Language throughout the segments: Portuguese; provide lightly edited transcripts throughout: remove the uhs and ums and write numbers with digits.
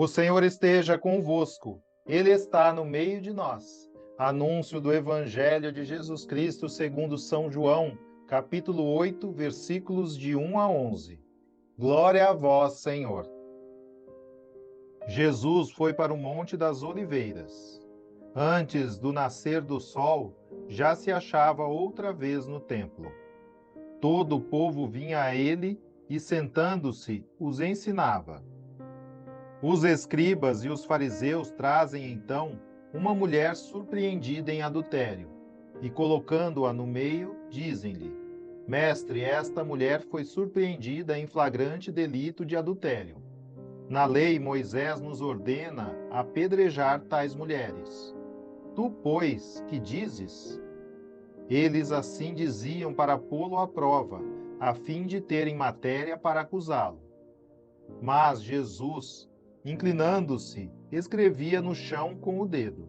O Senhor esteja convosco, Ele está no meio de nós. Anúncio do Evangelho de Jesus Cristo segundo São João, capítulo 8, versículos de 1 a 11. Glória a vós, Senhor. Jesus foi para o Monte das Oliveiras. Antes do nascer do sol, já se achava outra vez no templo. Todo o povo vinha a ele e, sentando-se, os ensinava. Os escribas e os fariseus trazem então uma mulher surpreendida em adultério e, colocando-a no meio, dizem-lhe: Mestre, esta mulher foi surpreendida em flagrante delito de adultério. Na lei, Moisés nos ordena apedrejar tais mulheres. Tu, pois, que dizes? Eles assim diziam para pô-lo à prova, a fim de terem matéria para acusá-lo. Mas Jesus, inclinando-se, escrevia no chão com o dedo.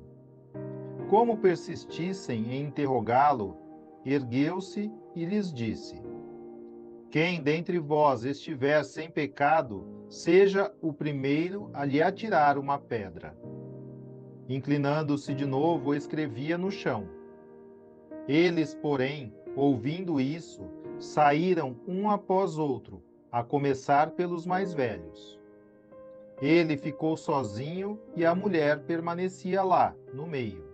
Como persistissem em interrogá-lo, ergueu-se e lhes disse: Quem dentre vós estiver sem pecado, seja o primeiro a lhe atirar uma pedra. Inclinando-se de novo, escrevia no chão. Eles, porém, ouvindo isso, saíram um após outro, a começar pelos mais velhos. Ele ficou sozinho e a mulher permanecia lá, no meio.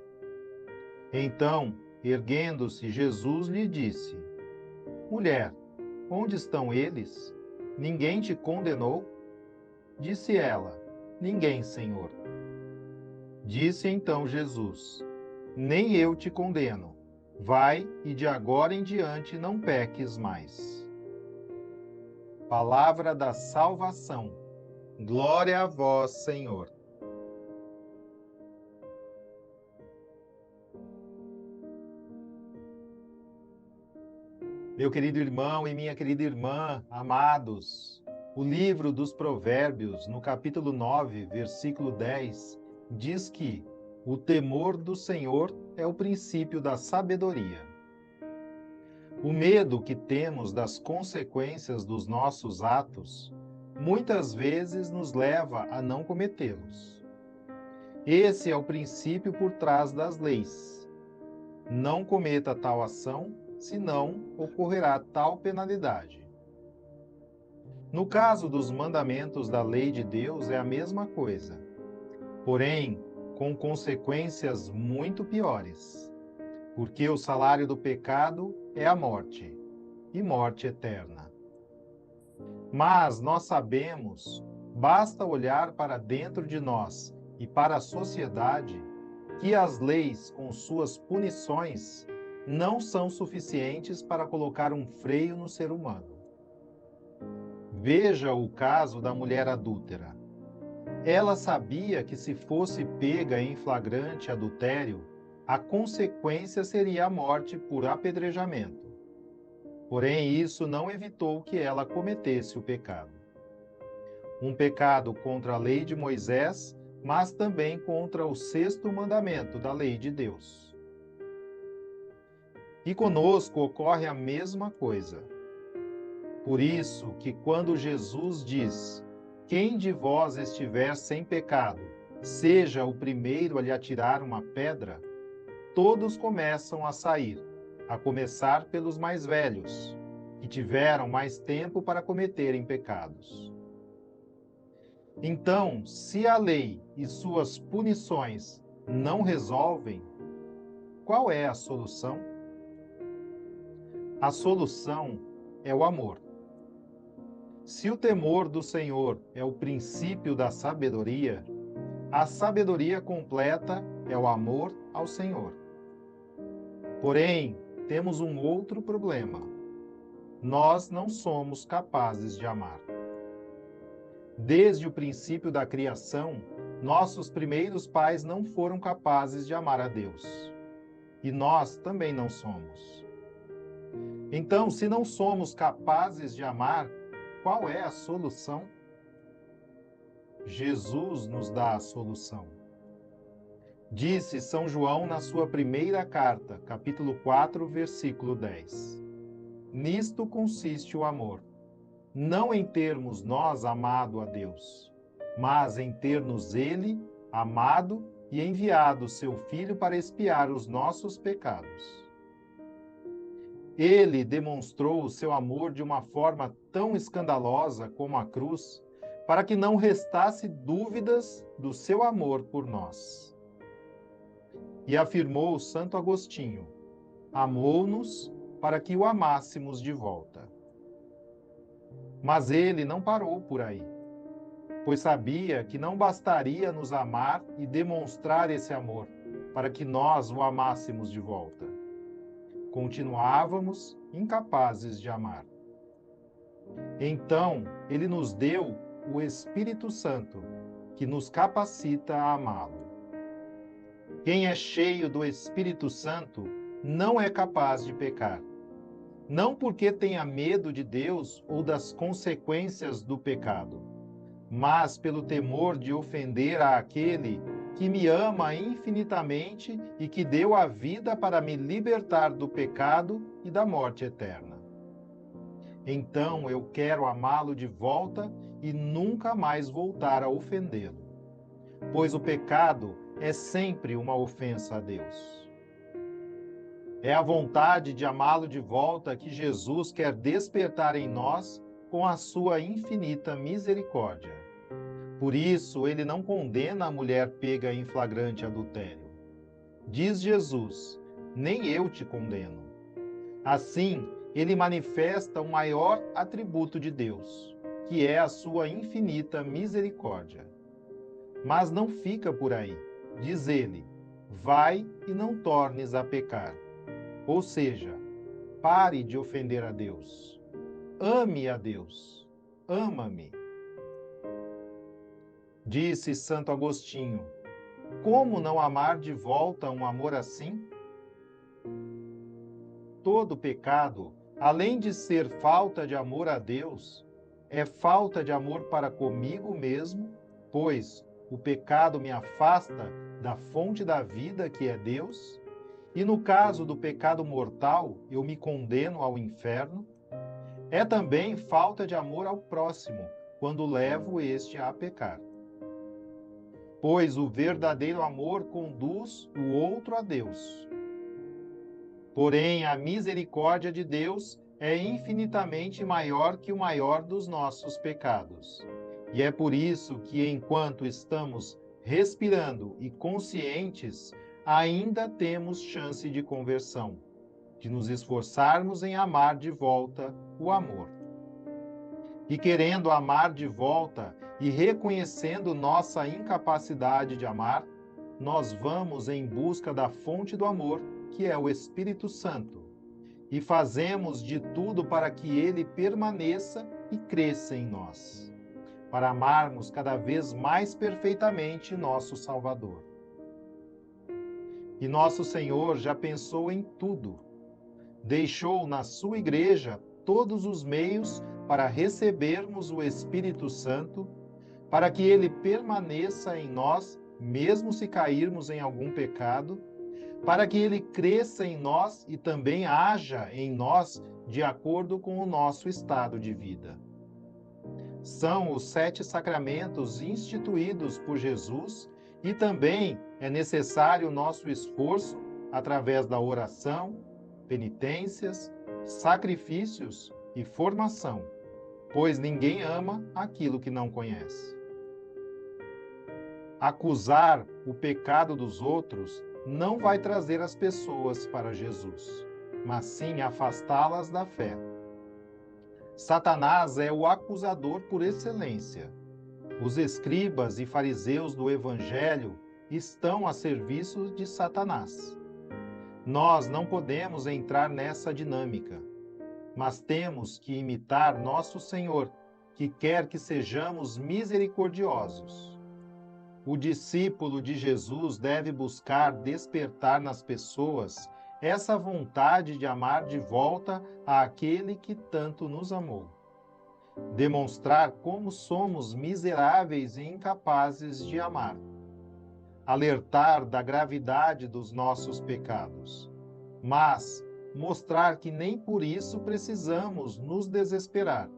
Então, erguendo-se, Jesus lhe disse: Mulher, onde estão eles? Ninguém te condenou? Disse ela: Ninguém, Senhor. Disse então Jesus: Nem eu te condeno. Vai e de agora em diante não peques mais. Palavra da salvação. Glória a vós, Senhor. Meu querido irmão e minha querida irmã, amados, o livro dos Provérbios, no capítulo 9, versículo 10, diz que o temor do Senhor é o princípio da sabedoria. O medo que temos das consequências dos nossos atos muitas vezes nos leva a não cometê-los. Esse é o princípio por trás das leis. Não cometa tal ação, senão ocorrerá tal penalidade. No caso dos mandamentos da lei de Deus é a mesma coisa, porém com consequências muito piores, porque o salário do pecado é a morte, e morte eterna. Mas nós sabemos, basta olhar para dentro de nós e para a sociedade, que as leis, com suas punições, não são suficientes para colocar um freio no ser humano. Veja o caso da mulher adúltera. Ela sabia que se fosse pega em flagrante adultério, a consequência seria a morte por apedrejamento. Porém, isso não evitou que ela cometesse o pecado. Um pecado contra a lei de Moisés, mas também contra o sexto mandamento da lei de Deus. E conosco ocorre a mesma coisa. Por isso que quando Jesus diz: Quem de vós estiver sem pecado, seja o primeiro a lhe atirar uma pedra, todos começam a sair, a começar pelos mais velhos, que tiveram mais tempo para cometerem pecados. Então, se a lei e suas punições não resolvem, qual é a solução? A solução é o amor. Se o temor do Senhor é o princípio da sabedoria, a sabedoria completa é o amor ao Senhor. Porém, temos um outro problema. Nós não somos capazes de amar. Desde o princípio da criação, nossos primeiros pais não foram capazes de amar a Deus. E nós também não somos. Então, se não somos capazes de amar, qual é a solução? Jesus nos dá a solução. Disse São João na sua primeira carta, capítulo 4, versículo 10. Nisto consiste o amor, não em termos nós amado a Deus, mas em ter-nos Ele amado e enviado seu Filho para expiar os nossos pecados. Ele demonstrou o seu amor de uma forma tão escandalosa como a cruz, para que não restasse dúvidas do seu amor por nós. E afirmou Santo Agostinho: amou-nos para que o amássemos de volta. Mas ele não parou por aí, pois sabia que não bastaria nos amar e demonstrar esse amor para que nós o amássemos de volta. Continuávamos incapazes de amar. Então, ele nos deu o Espírito Santo, que nos capacita a amá-lo. Quem é cheio do Espírito Santo não é capaz de pecar. Não porque tenha medo de Deus ou das consequências do pecado, mas pelo temor de ofender aquele que me ama infinitamente e que deu a vida para me libertar do pecado e da morte eterna. Então eu quero amá-lo de volta e nunca mais voltar a ofendê-lo, pois o pecado é sempre uma ofensa a Deus. É a vontade de amá-lo de volta que Jesus quer despertar em nós com a sua infinita misericórdia. Por isso, ele não condena a mulher pega em flagrante adultério. Diz Jesus: nem eu te condeno. Assim, ele manifesta o maior atributo de Deus, que é a sua infinita misericórdia. Mas não fica por aí. Diz ele: vai e não tornes a pecar. Ou seja, pare de ofender a Deus. Ame a Deus. Ama-me. Disse Santo Agostinho: como não amar de volta um amor assim? Todo pecado, além de ser falta de amor a Deus, é falta de amor para comigo mesmo, pois o pecado me afasta da fonte da vida que é Deus, e no caso do pecado mortal, eu me condeno ao inferno. É também falta de amor ao próximo, quando levo este a pecar. Pois o verdadeiro amor conduz o outro a Deus. Porém, a misericórdia de Deus é infinitamente maior que o maior dos nossos pecados. E é por isso que, enquanto estamos respirando e conscientes, ainda temos chance de conversão, de nos esforçarmos em amar de volta o amor. E querendo amar de volta e reconhecendo nossa incapacidade de amar, nós vamos em busca da fonte do amor, que é o Espírito Santo, e fazemos de tudo para que ele permaneça e cresça em nós, para amarmos cada vez mais perfeitamente nosso Salvador. E nosso Senhor já pensou em tudo. Deixou na sua igreja todos os meios para recebermos o Espírito Santo, para que ele permaneça em nós, mesmo se cairmos em algum pecado, para que ele cresça em nós e também haja em nós de acordo com o nosso estado de vida. São os 7 sacramentos instituídos por Jesus e também é necessário o nosso esforço através da oração, penitências, sacrifícios e formação, pois ninguém ama aquilo que não conhece. Acusar o pecado dos outros não vai trazer as pessoas para Jesus, mas sim afastá-las da fé. Satanás é o acusador por excelência. Os escribas e fariseus do Evangelho estão a serviço de Satanás. Nós não podemos entrar nessa dinâmica, mas temos que imitar nosso Senhor, que quer que sejamos misericordiosos. O discípulo de Jesus deve buscar despertar nas pessoas essa vontade de amar de volta àquele que tanto nos amou. Demonstrar como somos miseráveis e incapazes de amar. Alertar da gravidade dos nossos pecados, mas mostrar que nem por isso precisamos nos desesperar.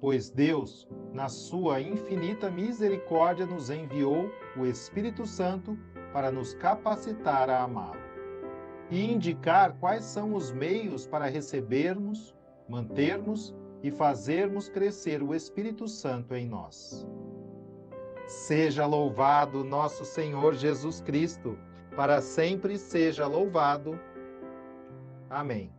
pois Deus, na sua infinita misericórdia, nos enviou o Espírito Santo para nos capacitar a amá-lo e indicar quais são os meios para recebermos, mantermos e fazermos crescer o Espírito Santo em nós. Seja louvado nosso Senhor Jesus Cristo, para sempre seja louvado. Amém.